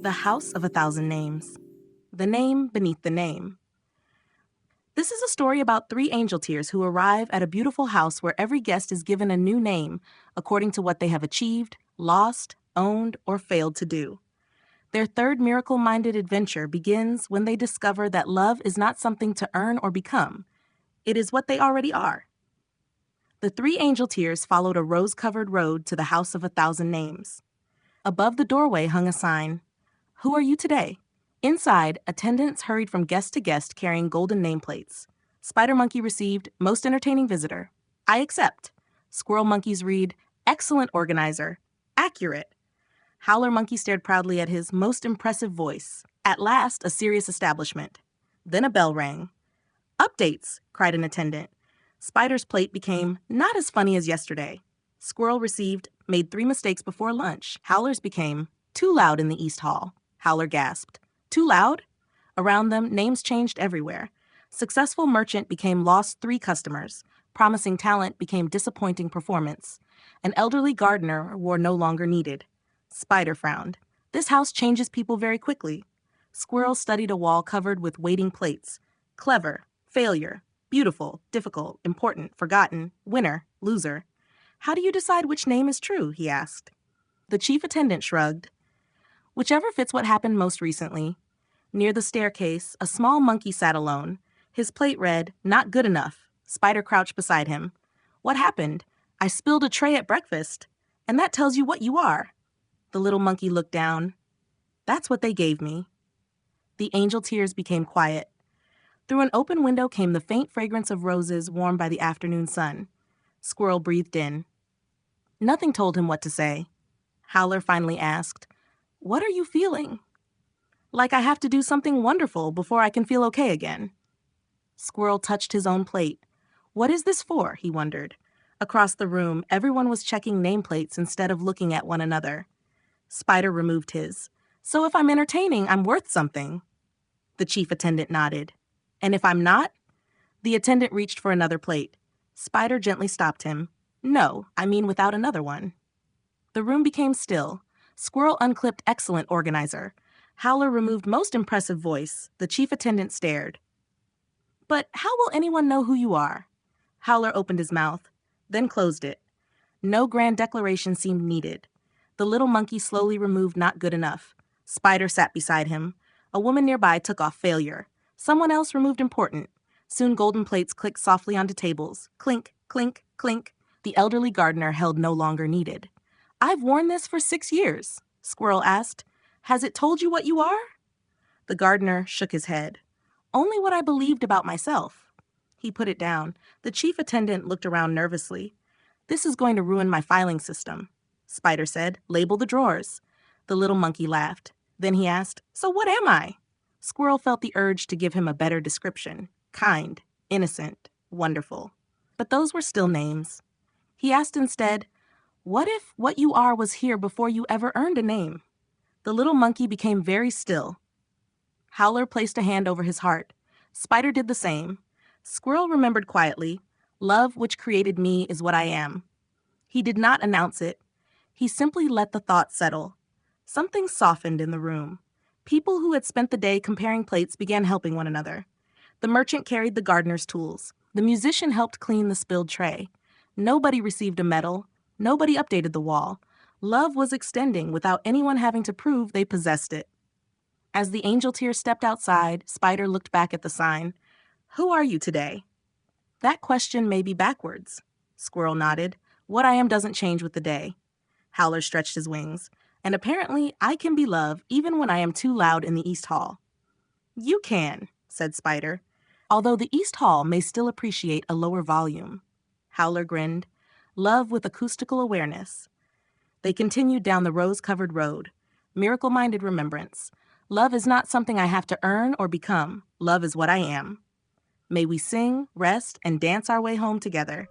The House of a Thousand Names. The Name Beneath the Name. This is a story about three Angelteers who arrive at a beautiful house where every guest is given a new name according to what they have achieved, lost, owned, or failed to do. Their third miracle-minded adventure begins when they discover that love is not something to earn or become. It is what they already are. The three Angelteers followed a rose-covered road to the House of a Thousand Names. Above the doorway hung a sign, "Who are you today?" Inside, attendants hurried from guest to guest carrying golden nameplates. Spider Monkey received Most Entertaining Visitor. I accept. Squirrel Monkeys read Excellent Organizer. Accurate. Howler Monkey stared proudly at his Most Impressive Voice. At last, a serious establishment. Then a bell rang. Updates, cried an attendant. Spider's plate became Not as funny as yesterday. Squirrel received Made 3 mistakes before lunch. Howler's became Too loud in the East Hall. Howler gasped. Too loud? Around them, names changed everywhere. Successful merchant became lost 3 customers. Promising talent became disappointing performance. An elderly gardener were no longer needed. Spider frowned. This house changes people very quickly. Squirrel studied a wall covered with waiting plates. Clever, failure, beautiful, difficult, important, forgotten, winner, loser. How do you decide which name is true? He asked. The chief attendant shrugged. Whichever fits what happened most recently. Near the staircase, a small monkey sat alone. His plate read, Not good enough. Spider crouched beside him. What happened? I spilled a tray at breakfast. And that tells you what you are. The little monkey looked down. That's what they gave me. The Angelteers became quiet. Through an open window came the faint fragrance of roses warmed by the afternoon sun. Squirrel breathed in. Nothing told him what to say. Howler finally asked, What are you feeling? Like I have to do something wonderful before I can feel okay again. Squirrel touched his own plate. What is this for? He wondered. Across the room, everyone was checking nameplates instead of looking at one another. Spider removed his. So if I'm entertaining, I'm worth something. The chief attendant nodded. And if I'm not? The attendant reached for another plate. Spider gently stopped him. No, I mean without another one. The room became still. Squirrel unclipped Excellent Organizer. Howler removed Most Impressive Voice. The chief attendant stared. But how will anyone know who you are? Howler opened his mouth, then closed it. No grand declaration seemed needed. The little monkey slowly removed Not Good Enough. Spider sat beside him. A woman nearby took off Failure. Someone else removed Important. Soon golden plates clicked softly onto tables. Clink, clink, clink. The elderly gardener held No Longer Needed. I've worn this for 6 years, Squirrel asked. Has it told you what you are? The gardener shook his head. Only what I believed about myself. He put it down. The chief attendant looked around nervously. This is going to ruin my filing system. Spider said, Label the drawers. The little monkey laughed. Then he asked, So what am I? Squirrel felt the urge to give him a better description. Kind, innocent, wonderful. But those were still names. He asked instead, What if what you are was here before you ever earned a name? The little monkey became very still. Howler placed a hand over his heart. Spider did the same. Squirrel remembered quietly, Love which created me is what I am. He did not announce it. He simply let the thought settle. Something softened in the room. People who had spent the day comparing plates began helping one another. The merchant carried the gardener's tools. The musician helped clean the spilled tray. Nobody received a medal. Nobody updated the wall. Love was extending without anyone having to prove they possessed it. As the Angelteer stepped outside, Spider looked back at the sign. Who are you today? That question may be backwards. Squirrel nodded. What I am doesn't change with the day. Howler stretched his wings. And apparently, I can be love even when I am too loud in the East Hall. You can, said Spider, although the East Hall may still appreciate a lower volume. Howler grinned. Love with acoustical awareness. They continued down the rose-covered road. Miracle-minded remembrance. Love is not something I have to earn or become. Love is what I am. May we sing, rest, and dance our way home together.